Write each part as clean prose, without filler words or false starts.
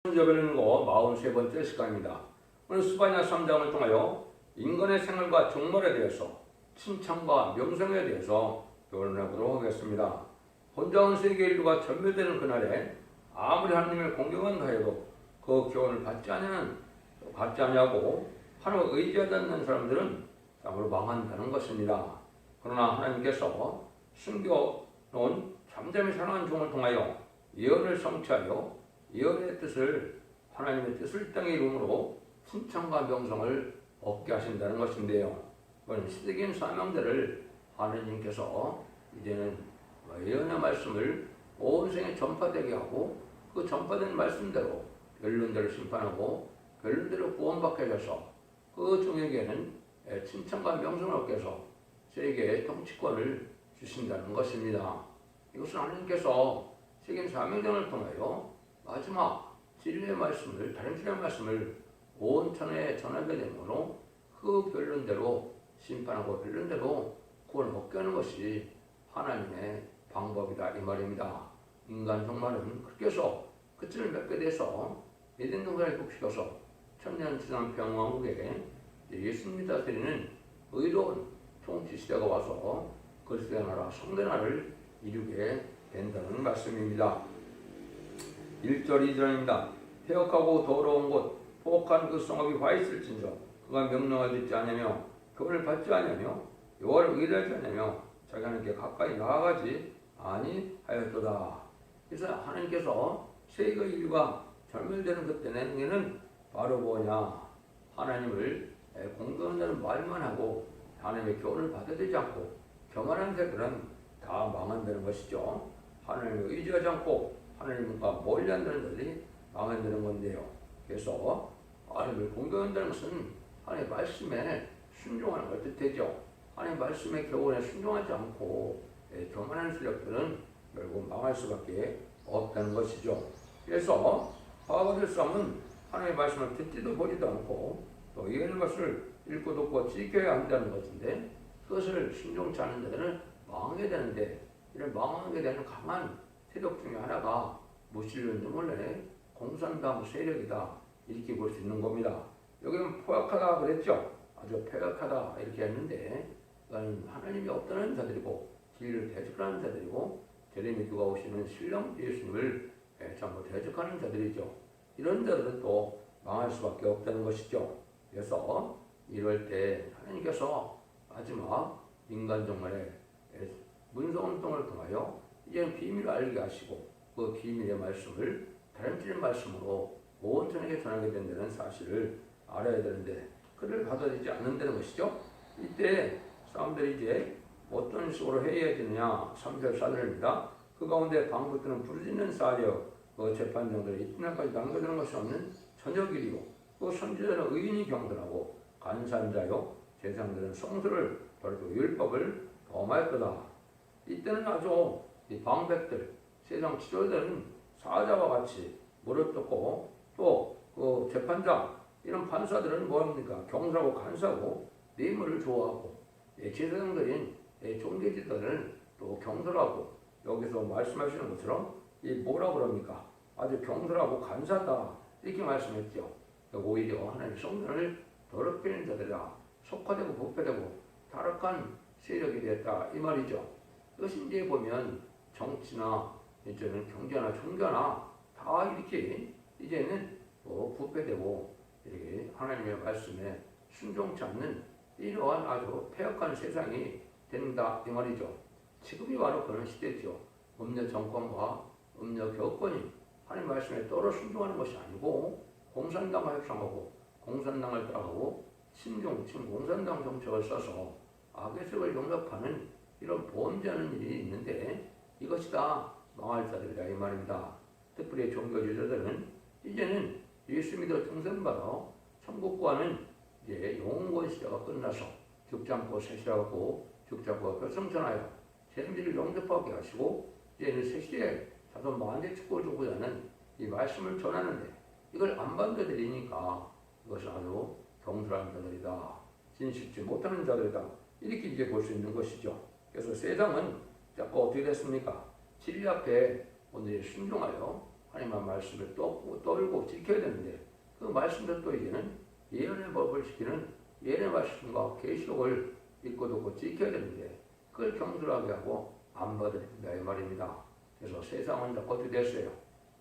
여별는고 43번째 시간입니다. 오늘 스바냐 3장을 통하여 인간의 생활과 종말에 대해서 칭찬과 명성에 대해서 교훈해 보도록 하겠습니다. 혼자온 세계 인류가 전멸되는 그날에 아무리 하나님을 공경한다 해도 그 교훈을 받지 아니하고 하나님을 의지하지 않는 사람들은 참으로 망한다는 것입니다. 그러나 하나님께서 숨겨놓은 잠잠히 사랑하는 종을 통하여 예언을 성취하여 예언의 뜻을 하나님의 뜻을 땅에 이름으로 칭찬과 명성을 얻게 하신다는 것인데요. 그건 시대적인 사명들을 하나님께서 이제는 예언의 말씀을 온 세상에 전파되게 하고 그 전파된 말씀대로 결론대로 심판하고 결론대로 구원받게 해서 그 종에게는 칭찬과 명성을 얻게 해서 세계의 통치권을 주신다는 것입니다. 이것은 하나님께서 세계 사명장을 통하여 마지막 진리의 말씀을, 다른 진리의 말씀을 온 천하에 전하게 되므로 그 결론대로 심판하고 결론대로 구원을 얻게 하는 것이 하나님의 방법이다 이 말입니다. 인간 종말은 그렇게 해서 끝을 맺게 돼서 에덴 동산을 회복시켜서 천년지상 평화국에 예수님이 다스리는 의로운 통치 시대가 와서 그리스도의 나라 성대 나라를 이루게 된다는 말씀입니다. 1절 2절입니다. 폐역하고 더러운 곳 포악한 그 성읍이 화 있을진저 그가 명령을 듣지 않으며 교훈을 받지 않으며 여호와를 의뢰하지 않으며 자기 하나님께 가까이 나아가지 아니하였도다. 그래서 하나님께서 세계 인류가 절멸되는 그때 내는 바로 뭐냐, 하나님을 공경한다는 말만 하고 하나님의 교훈을 받아들이지 않고 교만한 자들은 다 망한다는 것이죠. 하나님을 의지하지 않고 하나님과 멀리한다는 것이 망한다는 건데요. 그래서 하나님을 공경한다는 것은 하나님의 말씀에 순종하는 걸 뜻하죠. 하나님의 말씀의 교훈에 순종하지 않고 교만한 세력들은 결국 망할 수밖에 없다는 것이죠. 그래서 바가 될 사람은 하나님의 말씀을 듣지도 보지도 않고 또 이해하는 것을 읽고 듣고 지켜야 한다는 것인데 그것을 순종치 않는 자들은 망하게 되는데 이런 망하게 되는 강한 세력 중에 하나가 무신론자 원래 공산당 세력이다 이렇게 볼 수 있는 겁니다. 여기는 포악하다 그랬죠. 아주 폐역하다 이렇게 했는데 그건 하나님이 없다는 자들이고 진리를 대적하는 자들이고 재림에 누가 오시는 신령 예수님을 전부 대적하는 자들이죠. 이런 자들은 또 망할 수밖에 없다는 것이죠. 그래서 이럴 때 하나님께서 마지막 인간 종말에 문성운동을 통하여 이제는 비밀을 알게 하시고 그 비밀의 말씀을 다른 진리의 말씀으로 온 천하에 전하게 된다는 사실을 알아야 되는데 그를 받아들이지 않는다는 것이죠. 이때 사람들이 이제 어떤 식으로 해야되느냐 3절 4절입니다. 그 가운데 방붙드는 부르짖는 사력 그 재판장들이 이튿날까지 남겨두는 것이 없는 저녁일이고 그 선지자는 의인이 경건하고 간산자요 제사장들은 성수를 버리고 율법을 범하였도다. 이때는 아주 이 방백들 세상 지도자들은 사자와 같이 무릎 꿇고 또 그 재판장 이런 판사들은 뭐합니까? 경솔하고 간사하고 뇌물을 좋아하고 제사장들인 종교지도자들은 또 경솔하고 여기서 말씀하시는 것처럼 이 뭐라 그럽니까? 아주 경솔하고 간사다 이렇게 말씀했죠. 오히려 하나님 성전을 더럽게 하는 자들이라 속화되고 부패되고 타락한 세력이 됐다 이 말이죠. 그것이 이제 보면 정치나 이제는 경제나 종교나 다 이렇게 이제는 부패되고 이렇게 하나님의 말씀에 순종치 않는 이러한 아주 폐역한 세상이 된다 이 말이죠. 지금이 바로 그런 시대죠. 음녀 정권과 음녀 교권이 하나님 말씀에 떨어 순종하는 것이 아니고 공산당과 협상하고 공산당을 따라가고 친공산당 정책을 써서 악의 세력을 용납하는 이런 범죄하는 일이 있는데 이것이 다 망할 자들이다 이 말입니다. 특별히 종교지도자들은 이제는 예수 믿어 등생받아 천국과는 이제 영원권 시대가 끝나서 죽지 않고 세시하고 죽지 않고 결성전하여 세상들을 영접하게 하시고 이제는 새 시대에 자손 만대 축복을 주고자 하는 이 말씀을 전하는데 이걸 안 받아들이니까 이것은 아주 경솔한 자들이다. 진실지 못하는 자들이다. 이렇게 이제 볼 수 있는 것이죠. 그래서 세상은 자꾸 어떻게 됐습니까? 진리 앞에 오늘 순종하여 하나님의 말씀을 떨고 지켜야 되는데 그 말씀도 또 이제는 예언의 법을 지키는 예언의 말씀과 계시록을 읽고 듣고 지켜야 되는데 그걸 경솔하게 하고 안 받아들인다 이 말입니다. 그래서 세상은 어떻게 됐어요?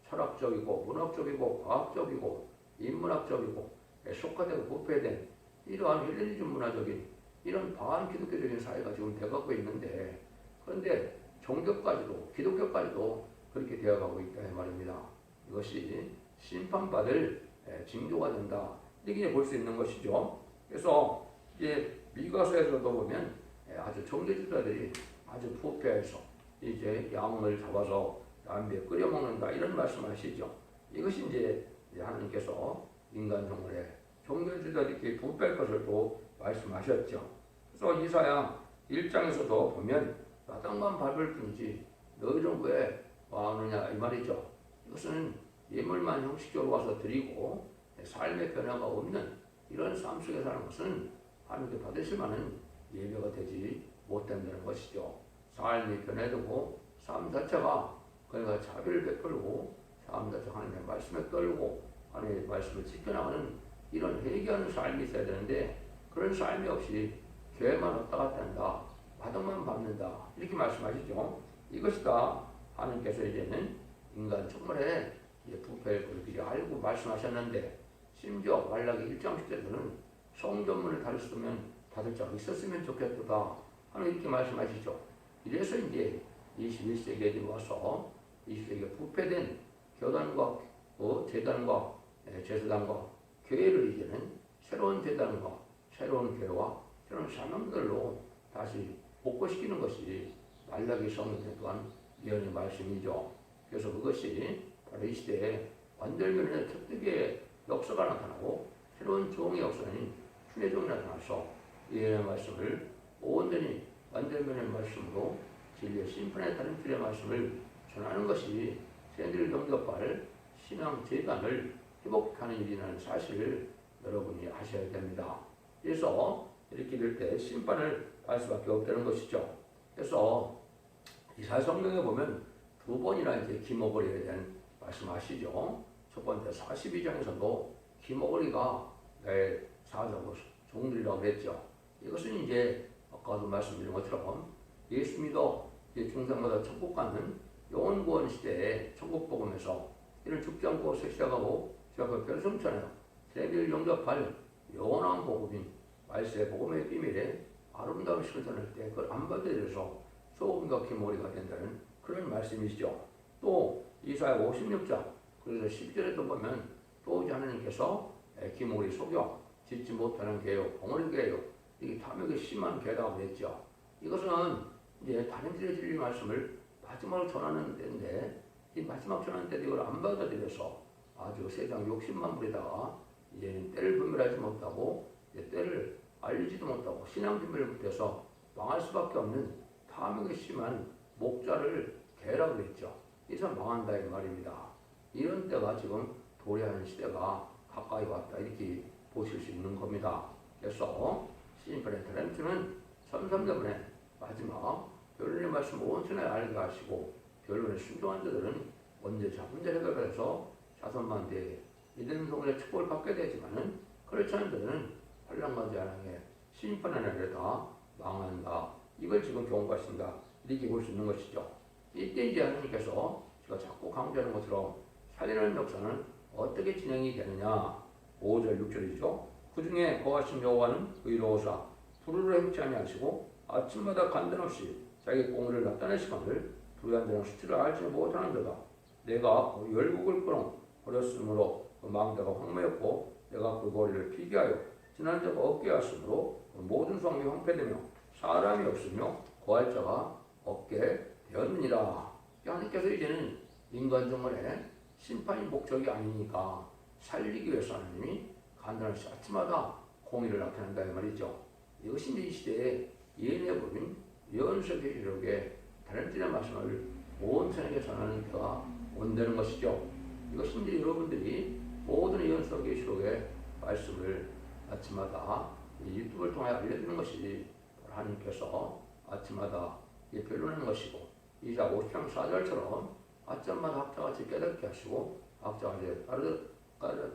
철학적이고 문학적이고 과학적이고 인문학적이고 속화되고 부패된 이러한 헬레니즘 문화적인 이런 반기독교적인 사회가 지금 되어가고 있는데 그런데 종교까지도 기독교까지도 그렇게 되어가고 있다 이 말입니다. 이것이 심판받을 징조가 된다 이렇게 볼 수 있는 것이죠. 그래서 이제 미가서에서도 보면 아주 종교지도자들이 아주 부패해서 이제 양을 잡아서 남비에 끓여 먹는다 이런 말씀하시죠. 이것이 이제 하나님께서 인간 정원에 종교지도자들이 부패할 것을 또 말씀하셨죠. 그래서 이사야 1장에서도 보면 마땅만 밟을 뿐이지 너희는 왜 와오느냐 이 말이죠. 이것은 예물만 형식적으로 와서 드리고 삶의 변화가 없는 이런 삶 속에 사는 것은 하나님께 받으실 만한 예배가 되지 못된다는 것이죠. 삶이 변해되고 삶 자체가 그러니까 자비를 베풀고 삶 자체가 하나님의 말씀에 떨고 하나님의 말씀을 지켜나가는 이런 회개하는 삶이 있어야 되는데 그런 삶이 없이 교회만 왔다 갔다 한다. 바닥만 밟는다. 이렇게 말씀하시죠. 이것이다. 하나님께서 이제는 인간 정말에 부패를 그렇게 알고 말씀하셨는데 심지어 말라기 1장 10절에는 성전문을 닫을 자가 있었으면 좋겠다 하는 이렇게 말씀하시죠. 이래서 이제 21세기에 들어와서 20세기가 부패된 교단과 재단과 제사단과 교회를 이제는 새로운 재단과 새로운 교회와 새로운 사명들로 다시 복구시키는 것이 말라기 성경 또한 예언의 말씀이죠. 그래서 그것이 바로 이 시대에 완전면의 특특의 역사가 나타나고 새로운 종의 역사인 춘의 종이 나타나서 예언의 말씀을 온전히 완전면의 말씀으로 진리의 심판에 따른 줄의 말씀을 전하는 것이 새들을 영접할 신앙 재단을 회복하는 일이라는 사실을 여러분이 아셔야 됩니다. 그래서 이렇게 될 때 심판을 받을 수밖에 없다는 것이죠. 그래서 이사야 성경에 보면 두 번이나 이제 기목걸이에 대한 말씀하시죠. 첫 번째 42장에서도 기목걸이가 내 사자고 종들이라고 그랬죠. 이것은 이제 아까도 말씀드린 것처럼 예수 믿어 중생마다 천국 가는 영원 구원 시대에 천국 복음에서 이를 죽지 않고 시작하고 변성처럼 세계를 영접할 영원한 복음인 말세의 복음의 비밀에 아름다운 시를 전할 때 그걸 안 받아들여서 소금과 기목걸이가 된다는 그런 말씀이시죠. 또 이사야 56장 그래서 10절에도 보면 또 하나님께서 기목걸이 속여 짓지 못하는 개요 벙어리 개요 이게 탐욕이 심한 개라고 그랬죠. 이것은 이제 다른 길의 진리 말씀을 마지막으로 전하는 때인데 이 마지막 전하는 때도 이걸 안 받아들여서 아주 세상 욕심만 부리다가 이제는 때를 분별하지 못하고 때를 알리지도 못하고 신앙 준비를 못해서 망할 수밖에 없는 탐욕이 심한 목자를 개라고 그랬죠. 이래서 망한다 이 말입니다. 이런 때가 지금 도래하는 시대가 가까이 왔다 이렇게 보실 수 있는 겁니다. 그래서 심판의 타렌트는 선삼대문에 마지막 결론의 말씀 온전히 알게 하시고 결론에 순종한 자들은 언제 문제 해결을 해서 자손만대에 이든 동물의 축복을 받게 되지만은 그렇지 않은 자들은 환란과 재앙에 심판의 날에 다 망한다. 이걸 지금 경고하신다. 이렇게 볼 수 있는 것이죠. 이때 이제 하나님께서 제가 자꾸 강조하는 것처럼 살리는 역사는 어떻게 진행이 되느냐. 5절 6절이죠. 그 중에 거하신 여호와는 의로우사 불의를 행치 아니하시고 아침마다 간단없이 자기 공의를 나타내시거늘 불의한 자는 수치를 알지 못하는 자다. 내가 열국을 끊어버렸으므로 그 망대가 황무했고 내가 그 거리를 피기하여 지난 자가 없게 하였으므로 모든 성이 황폐되며 사람이 없으며 거할 자가 없게 되었느니라. 하나님께서 이제는 인간 정원에 심판이 목적이 아니니까 살리기 위해서 하나님이 간단히 아침마다 공의를 나타낸다 이 말이죠. 이것이 이제 이 시대에 예언의 법인 예언서 계시록에 다른 진의 말씀을 온 세상에 전하는 때가 온다는 것이죠. 이것이 이제 여러분들이 모든 예언서 계시록의 말씀을 아침마다 유튜브를 통해 알려주는 것이 하나님께서 아침마다 변론하는 것이고 이사 50장 4절처럼 아점마다 학자같이 깨닫게 하시고 학자가 이제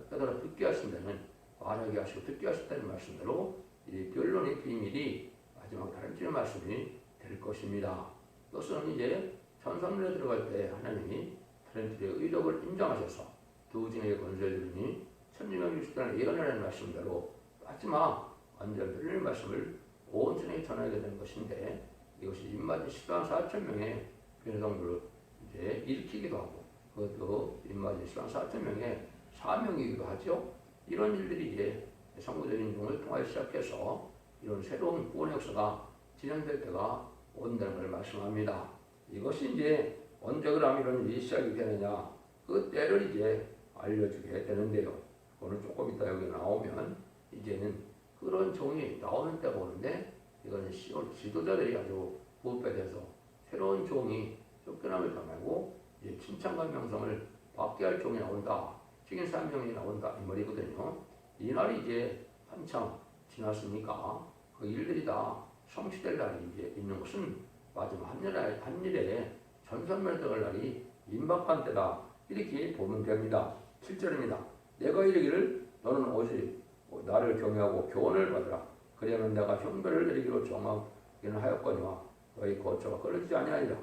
깨달아 듣게 하신다는 말하게 하시고 듣게 하신다는 말씀대로 이 변론의 비밀이 마지막 다른 말씀이 될 것입니다. 이것은 이제 전성문에 들어갈 때 하나님이 타렌트의 의력을 인정하셔서 두 진에게 권세를 주니 천지명 육수단을 예언하는 말씀대로 마지막 완전 변론의 말씀을 온 천에게 전하게 되는 것인데 이것이 입맞은 14만 4천 명의 변성들을 이제 일으키기도 하고 그것도 입맞은 14만 4천 명의 사명이기도 하죠. 이런 일들이 이제 성부적인 용을 통하여 시작해서 이런 새로운 구원의 역사가 진행될 때가 온다는 걸 말씀합니다. 이것이 이제 언제 그럼 이런 일이 시작이 되느냐 그 때를 이제 알려주게 되는데요. 오늘 조금 이따 여기 나오면 이제는 그런 종이 나오는 때가 오는데 이거는 지도자들이 아주 부패돼서 새로운 종이 쫓겨남을 당하고 이제 칭찬과 명성을 받게 할 종이 나온다. 책임 사명이 나온다 이 말이거든요. 이 날이 이제 한참 지났으니까 그 일들이 다 성취될 날이 이제 있는 것은 마지막 한 일에 전선멸 들어갈 날이 임박한 때다 이렇게 보면 됩니다. 7절입니다. 내가 이르기를 너는 오직 나를 경외하고 교훈을 받으라. 그러면 내가 형벌을 내리기로 정하기는 하였거니와 너희 거처가 끊어지지 아니하리라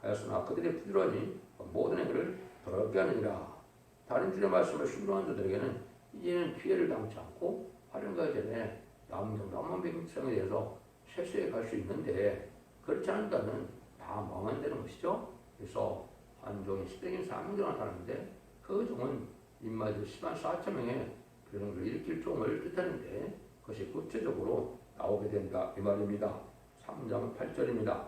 하였으나 그들이 부지런히 모든 행위를 더럽게 하느니라. 다른 주의 말씀을 순종한 자들에게는 이제는 피해를 당치 않고 활용가기 전에 남만 백성에 대해서 세수해 갈 수 있는데 그렇지 않다면 다 망한다는 것이죠. 그래서 한 종이 시대인 사명자가 나타나는데 그 종은 입맞을 10만 4천 명의 변형을 일으킬 종을 뜻하는데 그것이 구체적으로 나오게 된다 이 말입니다. 3장 8절입니다.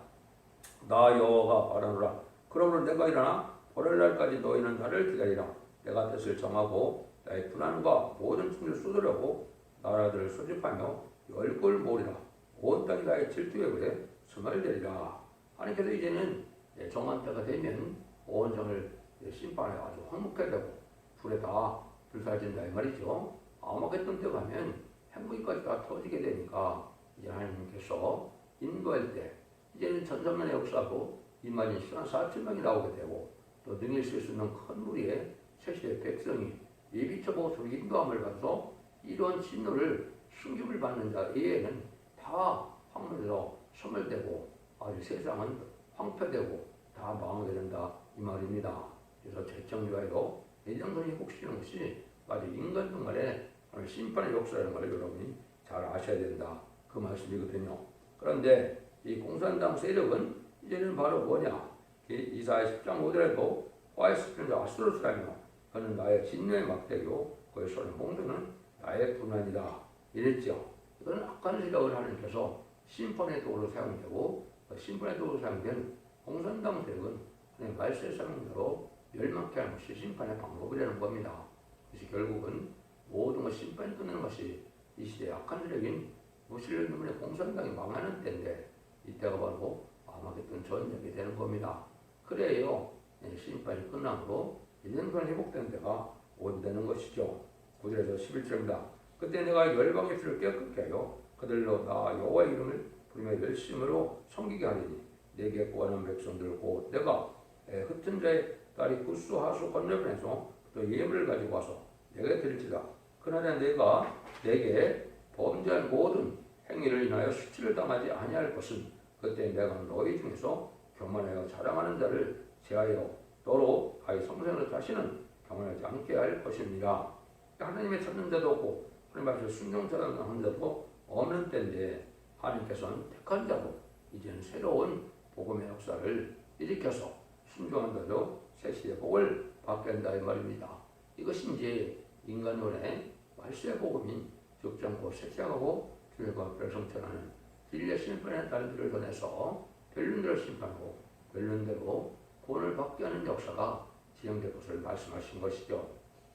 나 여호와가 말하노라. 그러므로 내가 일어나 보랄날까지 너희는 나를 기다리라. 내가 뜻을 정하고 나의 분한과 모든 충을 쏟으려고 나라들을 소집하며 열골 모으리라. 온 땅이 나의 질투에 그래 승을 내리라. 하나님께서 이제는 정한 때가 되면 온 정을 심판에 아주 황목하게 되고 불에 다 불사진다 이 말이죠. 아마겟돈 때 가면 행복이까지 다 터지게 되니까 이제 하나님께서 인도할 때 이제는 전선만의 역사고 이만인 시간 4천명이 나오게 되고 또 능히 쓸 수 있는 큰 무리의 세시대 백성이 예비처보고 저 인도함을 받아서 이러한 진노를 숨김을 받는 자 외에는 다 황물에서 소멸되고 아주 세상은 황폐되고 다 망하게 된다 이 말입니다. 그래서 재창조하여 예정선이 회복시키는 것이 아주 인간 동안의 심판의 역사라는 걸 여러분이 잘 아셔야 된다 그 말씀이거든요. 그런데 이 공산당 세력은 이제는 바로 뭐냐 이사야 10장 5절에도 화의 스피드 아수르스라며 그는 나의 진노의 막대기요 그의 손의 홍두는 나의 분한이다 이랬죠. 이거는 악한 세력을 하나님께서 심판의 도구로 사용되고 심판의 도구로 사용된 공산당 세력은 하나님의 말세의 사용대로 멸망케 하는 것이 심판의 방법이라는 겁니다. 그래서 결국은 모든 것 심판이 끝나는 것이 이 시대의 악한 세력인 무슬림 때문에 공산당이 망하는 때인데 이때가 바로 아마겟돈 전쟁이 되는 겁니다. 그래요 심판이 끝나므로 1년간 회복된 때가 온다는 것이죠. 9절에서 11절입니다. 그때 내가 열방의 피를 깨끗게 하여 그들로 나 여호와의 이름을 부르며 열심으로 섬기게 하리니 내게 구하는 백성들 곧 내가 흩은 자의 딸이 구스 하수 건너편에서 또 예물을 가지고 와서 내게 드릴지라. 그날에 내가 내게 범죄한 모든 행위를 인하여 수치를 당하지 아니할 것은 그때 내가 너희 중에서 교만하여 자랑하는 자를 제하여 너로 아이 성생으로 다시는 교만하지 않게 할 것입니다. 하나님의 찾는 자도 없고 하나님 앞에서 순종하는 자도 없는 때인데 하나님께서는 택한 자도 이제는 새로운 복음의 역사를 일으켜서 순종한 자도 새 시대의 복을 받게 한다 이 말입니다. 이것이 이제 인간론의 말세의 복음인 적정고 쇠퇴하고 주님과 별성천하는 진리의 심판의 날들을 보내서 변론대로 심판하고 변론대로 구원을 받게 하는 역사가 진행될 것을 말씀하신 것이죠.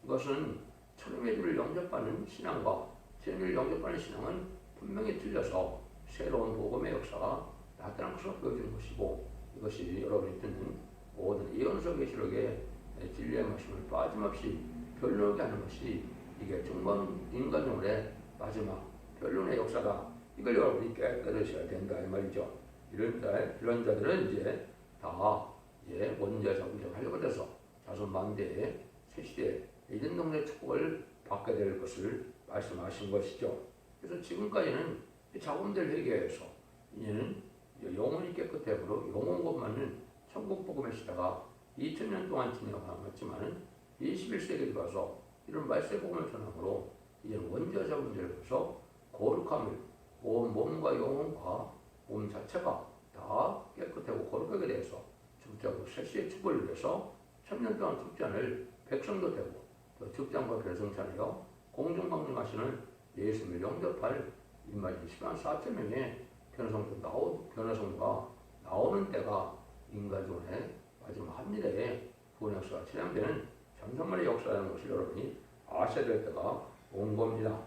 이것은 처음의 주를 영접하는 신앙과 진리를 영접하는 신앙은 분명히 틀려서 새로운 복음의 역사가 나타난 것으로 보여지는 것이고 이것이 여러분이 듣는 모든 예언서 계시록의 진리의 말씀을 빠짐없이 변론하게 하는 것이 이게 정말 인간용의 마지막 변론의 역사다. 이걸 여러분이 깨달으셔야 된다 이 말이죠. 이런 자들은 이제 다 이제 원자 정쟁을 하려고 해서 자손 만대에 새시대 에덴 동네 축복을 받게 될 것을 말씀하신 것이죠. 그래서 지금까지는 자금들 회개해서 이제는 영혼이 깨끗해으로 영혼 것만은 천국 복음에 시다가 2000년 동안 진행하였지만은 21세기에 들어와서 이런 말세 복음을 전함으로 이제는 원자 자금들에서 거룩함을 온 몸과 영혼과 몸 자체가 다 깨끗하고 거룩하게 돼서 죽자고 새시의 축복을 위해서 1000년 동안 죽지 않을 백성도 되고 또 죽장과 결성찬하여 공중방림하시는 예수님을 영접할 인마진 10만 4천 명의 변호성도가 나오는 때가 인간존의 마지막 한미래의 구원 역사가 진행되는 전성만의 역사라는 것을 여러분이 아셔야 될 때가 온 겁니다.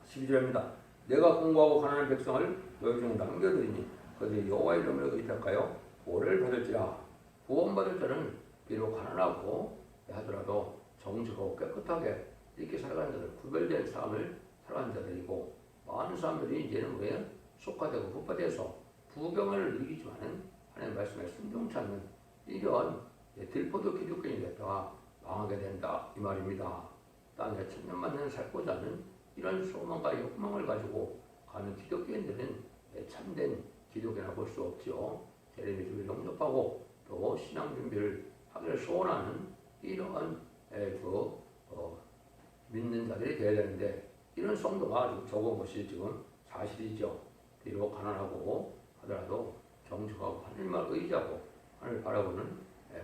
12절입니다. 내가 공고하고 가난한 백성을 너희 중에 남겨두리니 그들이 여호와의 이름으로 의탁하여 보를 받을지라. 구원받을 자는 비록 가난하고 하더라도 정직하고 깨끗하게 이렇게 살아가는 자들, 구별된 삶을 살아가는 자들이고, 많은 사람들이 이제는 왜 속화되고 흑화돼서 부경을 이기지만은 하나님 말씀에 순종치 않는 이런 들포도 기독교인이 됐다가 망하게 된다 이 말입니다. 땅에 천년만년 살고자 하는 이런 소망과 욕망을 가지고 가는 기독교인들은 참된 기독교나 볼 수 없죠. 재림의 영접하고 또 신앙 준비를 하기를 소원하는 이러한 믿는 자들이 되어야 되는데, 이런 성도가 아주 적은 것이 지금 사실이죠. 비록 가난하고 하더라도 정직하고 하늘만 의지하고 하늘 바라보는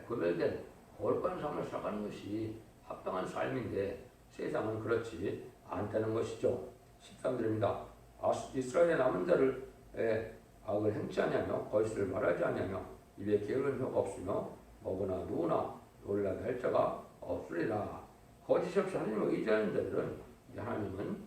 구별된 거룩한 삶을 살아가는 것이 합당한 삶인데, 세상은 그렇지 않다는 것이죠. 13절입니다. 이스라엘의 남은 자를 악을 행치 아니하며 거짓을 말하지 아니하며 입에 게으른 혀가 없으며 먹으나 누우나 놀라게 할 자가 없으리라. 거짓 없이 하나님을 의지하는 자들은 하나님은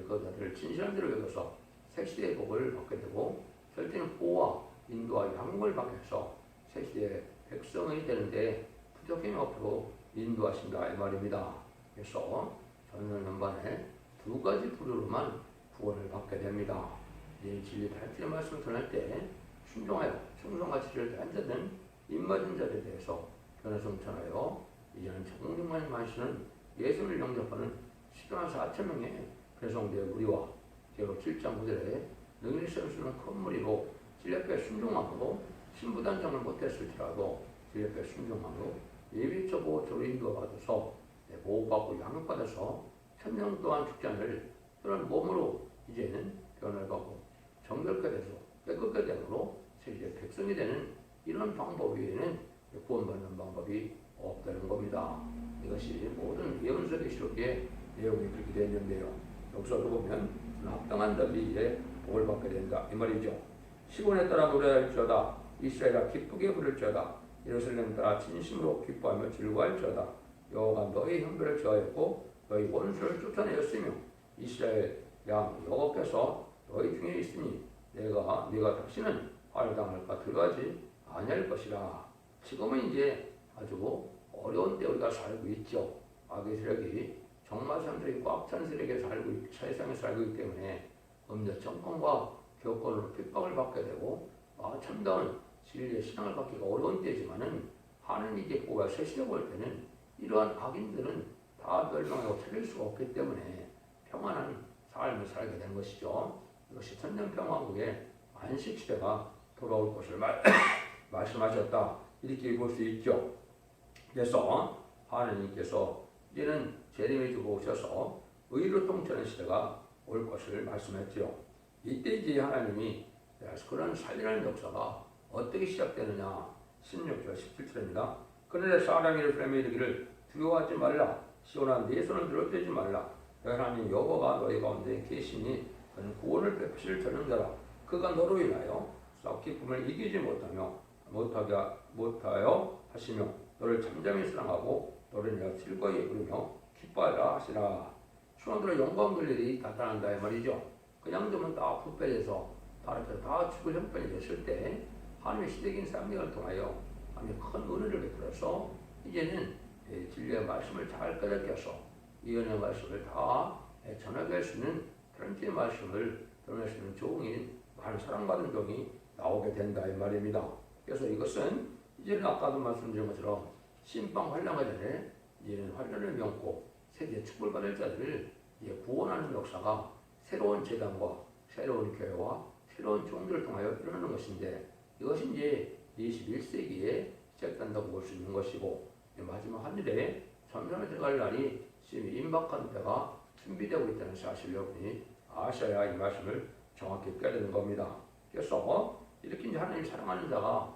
그 자들을 진실한 대로 여겨서 새시대의 복을 받게 되고 절대는 보호와 인도와 양육을 받게 해서 새시대의 백성이 되는데 부족함이 없도록 인도하신다 이 말입니다. 그래서 저는 연반에 두 가지 부류로만 구원을 받게 됩니다. 이 진리 발전의 말씀을 전할 때 순종하여 충성과 지혜를 다한 자는 입맞은 자들에 대해서 변화성천하여 이제는 정중만 마시는 예수를 영접하는 10만 4천 명의 배송대 무리와 제로 7장 9절에 능히 선수는 큰 무리로 진리앞에 순종함으로 신부단장을 못했을지라도 진리앞에 순종함으로 예비처 보호처로 인도받아서 보호받고 양육받아서 1000년 동안 죽지 않을 그런 몸으로 이제는 변화를 받고 정결케 돼서 깨끗게 되므로 세계 백성이 되는 이런 방법 외에는 구원받는 방법이 없다는 겁니다. 이것이 모든 예언서의 기록의 내용이 그렇게 되어 있는데요. 역사로 보면 합당한 자들이 이제 복을 받게 된다 이 말이죠. 시온에 따라 노래할지어다. 이스라엘아 기쁘게 부를지어다. 예루살렘 따라 진심으로 기뻐하며 즐거워할지어다. 여호와가 너희 형벌을 저하였고 너희 원수를 쫓아내었으며 이스라엘 양 여호와께서 너희 중에 있으니 네가 다시는 화를 당할까 두려워하지 아니할 것이라. 지금은 이제 아주 어려운 때 우리가 살고 있죠. 악의 세력이 정말 사람들이 꽉 찬 세력에 세상에 살고 있기 때문에 음녀 정권과 교권으로 핍박을 받게 되고 참다운 진리의 신앙을 받기가 어려운 때지만은 하나님 이제 보호가 새시대 볼 때는 이러한 악인들은 다 멸망하고 찾을 수가 없기 때문에 평안한 삶을 살게 된 것이죠. 이것이 천년평화국의 안식시대가 돌아올 것을 말씀하셨다 이렇게 볼 수 있죠. 그래서 하나님께서 이제는 재림에 주고 오셔서 의로 통치하는 시대가 올 것을 말씀했죠. 이때 이제 하나님이 그런 살리는 역사가 어떻게 시작되느냐. 16절 17절입니다. 그날에 사람이 예루살렘에 이르기를 두려워하지 말라. 시온아 네 손을 들어대지 말라. 하나님 여호와가 너희 가운데 계시니 그는 구원을 베푸실 전능자라. 그가 너로 인하여 기쁨을 이기지 못하여 하시며 너를 잠잠히 사랑하고 너를 인하여 즐거이 부르며 기뻐하라 하시라. 순원들의 영광 돌 일이 나타난다 이 말이죠. 그냥 두면 다 부패돼서 다 죽을 형편이 됐을 때 하나님의 시대적인 쌍명을 통하여 하나님의 큰 은혜를 베풀어서 이제는 진리의 말씀을 잘 깨닫게 해서 이 은혜의 말씀을 다 전하게 할 수 있는 그런 주의 말씀을 전할 수 있는 종인 많은 사랑받은 종이 나오게 된다 이 말입니다. 그래서 이것은 이제는 아까도 말씀드린 것처럼 신방 환란가 전에 이제는 환란을 면고 세계 축복받을 자들을 이제 구원하는 역사가 새로운 재단과 새로운 교회와 새로운 종들을 통하여 일어나는 것인데, 이것이 이제 21세기에 시작된다고 볼 수 있는 것이고, 마지막 하늘에 천상에 들어갈 날이 지금 임박한 때가 준비되고 있다는 사실을 여러분이 아셔야 이 말씀을 정확히 깨닫는 겁니다. 그래서 이렇게 이제 하나님 사랑하는 자가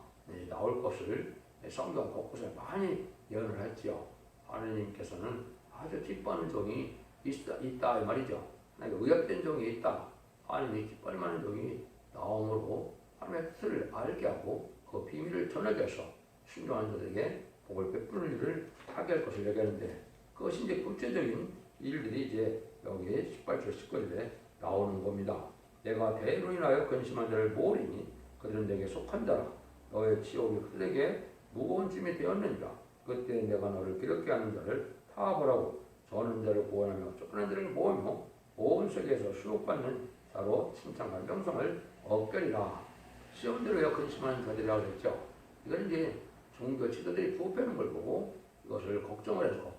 나올 것을 성경 곳곳에 많이 예언을 했지요. 하나님께서는 아주 기뻐하는 종이 있다 이 말이죠. 하나님께 의협된 종이 있다. 하나님이 기뻐하는 종이 나옴으로 하나님의 뜻을 알게 하고 그 비밀을 전하게 해서 순종하는 자들에게 복을 베푸는 일을 하게 할 것을 얘기하는데, 그것이 이제 구체적인 일들이 이제 여기 18절 19절에 나오는 겁니다. 내가 대로 인하여 근심한 자를 모으리니 그들은 내게 속한 자라. 너의 지옥이 그들에게 무거운 짐이 되었느니라. 그때 내가 너를 기럽게 하는 자를 타보라고 저는 자를 구원하며 쫓겨난 자를 모으며 온 세계에서 수록받는 자로 칭찬과 명성을 얻으리라. 시험대로 근심하는 자들이라고 했죠. 이건 이제 종교 지도들이 부패하는 걸 보고 이것을 걱정을 해서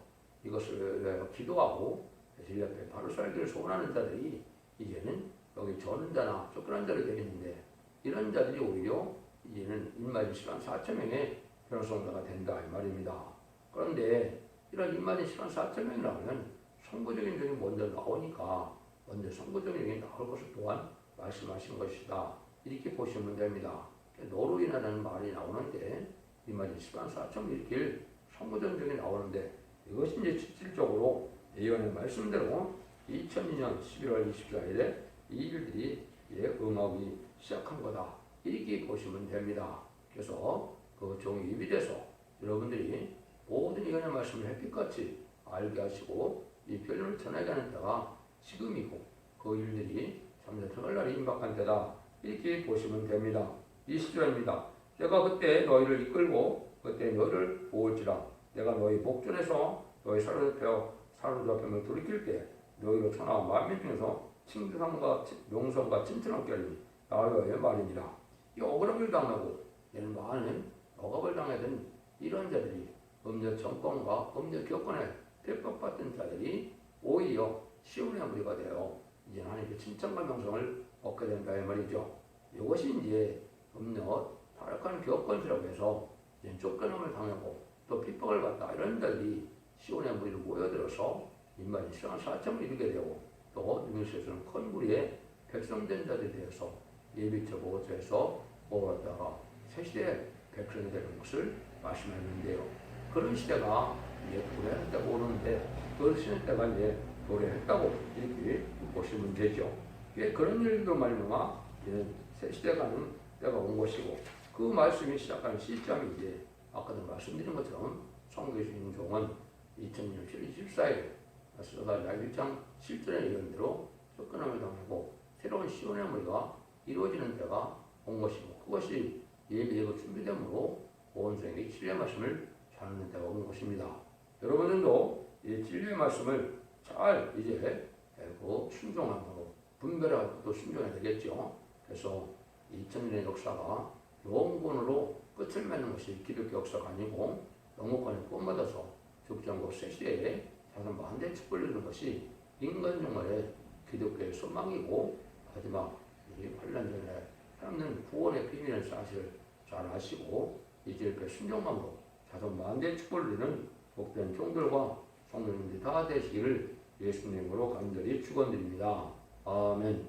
이것을 기도하고 제 옆에 바로 살기를 소원하는 자들이 이제는 여기 저는 자나 쫓겨난 자를 되겠는데, 이런 자들이 오히려 이제는 인마진 시간 4,000명의 변호사가 된다 이 말입니다. 그런데 이런 인마진 시간 4,000명이 나오면 선거적인 적이 먼저 나오니까 먼저 선거적인 적이 나올 것을 또한 말씀하신 것이다, 이렇게 보시면 됩니다. 너로 인하는 말이 나오는데 인마진 시간 4,000명 일으킬 선거적인 적이 나오는데, 이것이 이제 실질적으로 예언의 말씀대로 2002년 11월 24일에 이 일들이 응하기 시작한 거다, 이렇게 보시면 됩니다. 그래서 그 종이 입이 돼서 여러분들이 모든 예언의 말씀을 햇빛같이 알게 하시고 이 편리를 전하게 하는 때가 지금이고, 그 일들이 잠시 들어갈 날이 임박한 때다, 이렇게 보시면 됩니다. 20절입니다. 내가 그때 너희를 이끌고 그때 너희를 모을지라. 내가 너희 목전에서 너희 사로잡힘을 돌이킬 때 너희로 천하와 만민 중에서 칭찬과 명성과 칭찬을 하리니 나의 말이니라. 이 억울함을 당하고 얘는 많은 억압을 당하던 이런 자들이 음녀 정권과 음녀 교권에 대법받던 자들이 오히려 시온의 무리가 되어 이제 하나님께 칭찬과 명성을 얻게 된다 이 말이죠. 이것이 이제 음녀 타락한 교권이라고 해서 이제 쫓겨남을 당하고 또 핍박을 받다 이런 자들이 시온의 무리로 모여들어서 인간이 시간 4점을 이루게 되고, 또 능력에서는 큰 무리에 백성된 자들에 대해서 예비처 보호처에서 모았다가 새 시대에 백성이 되는 것을 말씀했는데요. 그런 시대가 이제 도래했다고 오는데, 그 시대 때가 이제 도래했다고 이렇게 보시면 되죠. 그런 일도 말미암아 새 시대가 는 때가 온 것이고, 그 말씀이 시작하는 시점이 이제 아까도 말씀드린 것처럼 성경의 주인공은 2000년 7월 24일 스가랴 1장 7절의 예언대로 쫓겨남을 당하고 새로운 시온의 무리가 이루어지는 때가 온 것이고, 그것이 예비되고 준비되므로 온 세상에 진리의 말씀을 전하는 때가 온 것입니다. 여러분들도 이 진리의 말씀을 잘 이제 순종하고 분별하고 또 순종해야 되겠죠. 그래서 2000년의 역사가 영원으로 끝을 맺는 것이 기독교 역사가 아니고 영국관에 구원받아서 죽정국 새 시대에 자선 만대 축복을 이루는 것이 인간 중간의 기독교의 소망이고, 마지막 이 환란 전에 사람들은 구원의 비밀의 사실을 잘 아시고 이제 그 순종함으로 자선 만대 축복을 이루는 복된 종들과 성도님들이 다 되시기를 예수님으로 간절히 축원드립니다. 아멘.